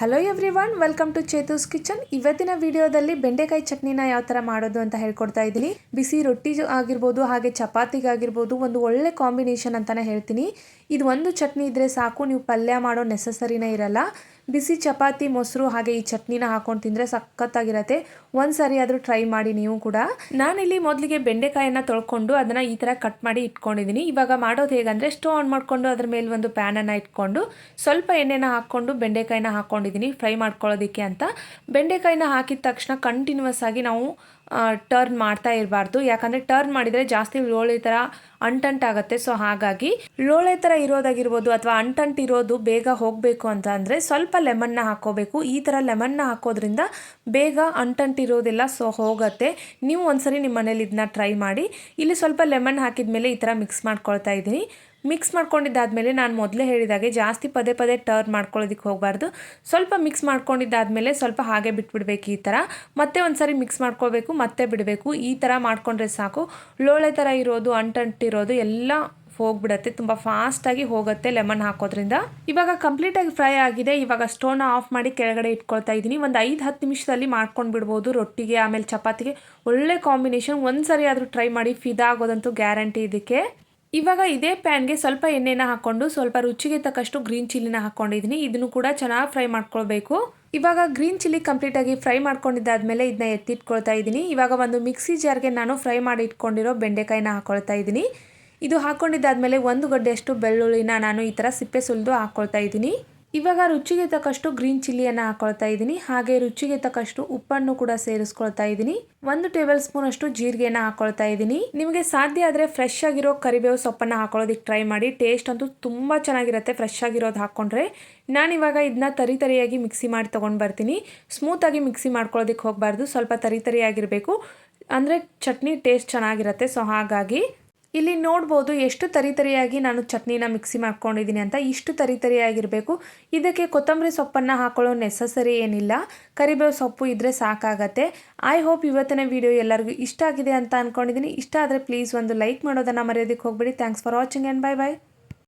Hello everyone, welcome to Chethu's kitchen. ಇವತ್ತಿನ ವಿಡಿಯೋದಲ್ಲಿ ಬೆಂಡೆಕಾಯಿ ಚಟ್ನಿನ ಯಾವ ಥರ ಮಾಡೋದು ಅಂತ ಹೇಳ್ಕೊಡ್ತಾ ಇದ್ದೀನಿ. ಬಿಸಿ ರೊಟ್ಟಿ ಆಗಿರ್ಬೋದು, ಹಾಗೆ ಚಪಾತಿಗಾಗಿರ್ಬೋದು ಒಂದು ಒಳ್ಳೆ ಕಾಂಬಿನೇಷನ್ ಅಂತಲೇ ಹೇಳ್ತೀನಿ. ಇದು ಒಂದು ಚಟ್ನಿ ಇದ್ದರೆ ಸಾಕು, ನೀವು ಪಲ್ಯ ಮಾಡೋ ನೆಸಸರಿನೇ ಇರಲ್ಲ. ಬಿಸಿ ಚಪಾತಿ, ಮೊಸರು ಹಾಗೆ ಈ ಚಟ್ನಿನ ಹಾಕೊಂಡು ತಿಂದರೆ ಸಖತ್ತಾಗಿರತ್ತೆ. ಒಂದು ಸಾರಿ ಆದರೂ ಟ್ರೈ ಮಾಡಿ ನೀವು ಕೂಡ. ನಾನಿಲ್ಲಿ ಮೊದಲಿಗೆ ಬೆಂಡೆಕಾಯನ್ನು ತೊಳ್ಕೊಂಡು ಅದನ್ನು ಈ ಥರ ಕಟ್ ಮಾಡಿ ಇಟ್ಕೊಂಡಿದ್ದೀನಿ. ಇವಾಗ ಮಾಡೋದು ಹೇಗಂದರೆ, ಸ್ಟವ್ ಆನ್ ಮಾಡಿಕೊಂಡು ಅದ್ರ ಮೇಲೆ ಒಂದು ಪ್ಯಾನನ್ನು ಇಟ್ಕೊಂಡು ಸ್ವಲ್ಪ ಎಣ್ಣೆನ ಹಾಕ್ಕೊಂಡು ಬೆಂಡೆಕಾಯಿನ ಹಾಕ್ಕೊಂಡಿದ್ದೀನಿ ಫ್ರೈ ಮಾಡ್ಕೊಳ್ಳೋದಕ್ಕೆ ಅಂತ. ಬೆಂಡೆಕಾಯಿನ ಹಾಕಿದ ತಕ್ಷಣ ಕಂಟಿನ್ಯೂಸ್ ಆಗಿ ನಾವು ಟರ್ನ್ ಮಾಡ್ತಾ ಇರಬಾರ್ದು, ಯಾಕಂದರೆ ಟರ್ನ್ ಮಾಡಿದರೆ ಜಾಸ್ತಿ ಲೋಳೆ ಥರ ಅಂಟಂಟಾಗುತ್ತೆ. ಸೊ ಹಾಗಾಗಿ ಲೋಳೆ ಥರ ಇರೋದಾಗಿರ್ಬೋದು ಅಥವಾ ಅಂಟಂಟಿರೋದು ಬೇಗ ಹೋಗಬೇಕು ಅಂತ ಅಂದರೆ ಸ್ವಲ್ಪ ಲೆಮನ್ನ ಹಾಕ್ಕೋಬೇಕು. ಈ ಥರ ಲೆಮನ್ನ ಹಾಕೋದ್ರಿಂದ ಬೇಗ ಅಂಟಂಟಿರೋದೆಲ್ಲ ಹೋಗುತ್ತೆ. ನೀವು ಒಂದ್ಸರಿ ನಿಮ್ಮ ಮನೇಲಿ ಇದನ್ನ ಟ್ರೈ ಮಾಡಿ. ಇಲ್ಲಿ ಸ್ವಲ್ಪ ಲೆಮನ್ ಹಾಕಿದ ಮೇಲೆ ಈ ಥರ ಮಿಕ್ಸ್ ಮಾಡ್ಕೊಳ್ತಾ ಇದ್ದೀನಿ. ಮಿಕ್ಸ್ ಮಾಡ್ಕೊಂಡಿದ್ದಾದಮೇಲೆ ನಾನು ಮೊದಲೇ ಹೇಳಿದಾಗೆ ಜಾಸ್ತಿ ಪದೇ ಪದೇ ಟರ್ನ್ ಮಾಡ್ಕೊಳ್ಳೋದಕ್ಕೆ ಹೋಗಬಾರ್ದು. ಸ್ವಲ್ಪ ಮಿಕ್ಸ್ ಮಾಡ್ಕೊಂಡಿದ್ದಾದಮೇಲೆ ಸ್ವಲ್ಪ ಹಾಗೆ ಬಿಟ್ಬಿಡ್ಬೇಕು. ಈ ಥರ ಮತ್ತೆ ಒಂದ್ಸರಿ ಮಿಕ್ಸ್ ಮಾಡ್ಕೋಬೇಕು, ಮತ್ತೆ ಬಿಡಬೇಕು. ಈ ಥರ ಮಾಡ್ಕೊಂಡ್ರೆ ಸಾಕು. ಲೋಳೆ ಥರ ಇರೋದು, ಅಂಟಂಟಿರೋದು ಎಲ್ಲ ಹೋಗ್ಬಿಡತ್ತೆ, ತುಂಬ ಫಾಸ್ಟಾಗಿ ಹೋಗುತ್ತೆ ಲೆಮನ್ ಹಾಕೋದ್ರಿಂದ. ಇವಾಗ ಕಂಪ್ಲೀಟಾಗಿ ಫ್ರೈ ಆಗಿದೆ. ಇವಾಗ ಸ್ಟೋವ್ನ ಆಫ್ ಮಾಡಿ ಕೆಳಗಡೆ ಇಟ್ಕೊಳ್ತಾ ಇದ್ದೀನಿ. ಒಂದು 5-10 ನಿಮಿಷದಲ್ಲಿ ಮಾಡ್ಕೊಂಡು ಬಿಡ್ಬೋದು ರೊಟ್ಟಿಗೆ, ಆಮೇಲೆ ಚಪಾತಿಗೆ. ಒಳ್ಳೆ ಕಾಂಬಿನೇಷನ್. ಒಂದ್ಸರಿ ಆದರೂ ಟ್ರೈ ಮಾಡಿ, ಫಿದಾ ಆಗೋದಂತೂ ಗ್ಯಾರಂಟಿ ಇದಕ್ಕೆ. ಇವಾಗ ಇದೇ ಪ್ಯಾನ್ಗೆ ಸ್ವಲ್ಪ ಎಣ್ಣೆನ ಹಾಕ್ಕೊಂಡು ಸ್ವಲ್ಪ ರುಚಿಗೆ ತಕ್ಕಷ್ಟು ಗ್ರೀನ್ ಚಿಲ್ಲಿನ ಹಾಕ್ಕೊಂಡಿದ್ದೀನಿ. ಇದನ್ನು ಕೂಡ ಚೆನ್ನಾಗಿ ಫ್ರೈ ಮಾಡ್ಕೊಳ್ಬೇಕು. ಇವಾಗ ಗ್ರೀನ್ ಚಿಲ್ಲಿ ಕಂಪ್ಲೀಟಾಗಿ ಫ್ರೈ ಮಾಡ್ಕೊಂಡಿದ್ದಾದಮೇಲೆ ಇದನ್ನ ಎತ್ತಿಟ್ಕೊಳ್ತಾ ಇದ್ದೀನಿ. ಇವಾಗ ಒಂದು ಮಿಕ್ಸಿ ಜಾರ್ಗೆ ನಾನು ಫ್ರೈ ಮಾಡಿ ಇಟ್ಕೊಂಡಿರೋ ಬೆಂಡೆಕಾಯಿನ ಹಾಕ್ಕೊಳ್ತಾ ಇದ್ದೀನಿ. ಇದು ಹಾಕ್ಕೊಂಡಿದ್ದಾದಮೇಲೆ 1 ಗಡ್ಡೆಯಷ್ಟು ಬೆಳ್ಳುಳ್ಳಿನ ನಾನು ಈ ಥರ ಸಿಪ್ಪೆ ಸುಲಿದು ಹಾಕ್ಕೊಳ್ತಾ ಇದ್ದೀನಿ. ಇವಾಗ ರುಚಿಗೆ ತಕ್ಕಷ್ಟು ಗ್ರೀನ್ ಚಿಲ್ಲಿಯನ್ನು ಹಾಕ್ಕೊಳ್ತಾ ಇದ್ದೀನಿ. ಹಾಗೆ ರುಚಿಗೆ ತಕ್ಕಷ್ಟು ಉಪ್ಪನ್ನು ಕೂಡ ಸೇರಿಸ್ಕೊಳ್ತಾ ಇದ್ದೀನಿ. 1 ಟೇಬಲ್ ಸ್ಪೂನ್ ಅಷ್ಟು ಜೀರಿಗೆನ ಹಾಕ್ಕೊಳ್ತಾ ಇದ್ದೀನಿ. ನಿಮಗೆ ಸಾಧ್ಯ ಆದರೆ ಫ್ರೆಶ್ ಆಗಿರೋ ಕರಿಬೇವು ಸೊಪ್ಪನ್ನು ಹಾಕೊಳ್ಳೋದಕ್ಕೆ ಟ್ರೈ ಮಾಡಿ. ಟೇಸ್ಟ್ ಅಂತೂ ತುಂಬ ಚೆನ್ನಾಗಿರುತ್ತೆ ಫ್ರೆಶ್ ಆಗಿರೋದು ಹಾಕ್ಕೊಂಡ್ರೆ. ನಾನಿವಾಗ ಇದನ್ನ ತರಿಯಾಗಿ ಮಿಕ್ಸಿ ಮಾಡಿ ತೊಗೊಂಡು ಬರ್ತೀನಿ. ಸ್ಮೂತಾಗಿ ಮಿಕ್ಸಿ ಮಾಡ್ಕೊಳ್ಳೋದಕ್ಕೆ ಹೋಗಬಾರ್ದು, ಸ್ವಲ್ಪ ತರಿಯಾಗಿರಬೇಕು, ಅಂದರೆ ಚಟ್ನಿ ಟೇಸ್ಟ್ ಚೆನ್ನಾಗಿರುತ್ತೆ. ಸೊ ಹಾಗಾಗಿ ಇಲ್ಲಿ ನೋಡ್ಬೋದು ಎಷ್ಟು ತರಿಯಾಗಿ ನಾನು ಚಟ್ನಿನ ಮಿಕ್ಸಿ ಮಾಡ್ಕೊಂಡಿದ್ದೀನಿ ಅಂತ. ಇಷ್ಟು ತರಿಯಾಗಿರಬೇಕು. ಇದಕ್ಕೆ ಕೊತ್ತಂಬರಿ ಸೊಪ್ಪನ್ನು ಹಾಕೊಳ್ಳೋ ನೆಸಸರಿ ಏನಿಲ್ಲ, ಕರಿಬೇವು ಸೊಪ್ಪು ಇದ್ದರೆ ಸಾಕಾಗತ್ತೆ. ಐ ಹೋಪ್ ಇವತ್ತಿನ ವಿಡಿಯೋ ಎಲ್ಲರಿಗೂ ಇಷ್ಟ ಆಗಿದೆ ಅಂತ ಅಂದ್ಕೊಂಡಿದ್ದೀನಿ. ಇಷ್ಟ ಆದರೆ ಪ್ಲೀಸ್ ಒಂದು ಲೈಕ್ ಮಾಡೋದನ್ನು ಮರೆಯೋದಕ್ಕೆ ಹೋಗ್ಬೇಡಿ. Thanks for watching and bye bye.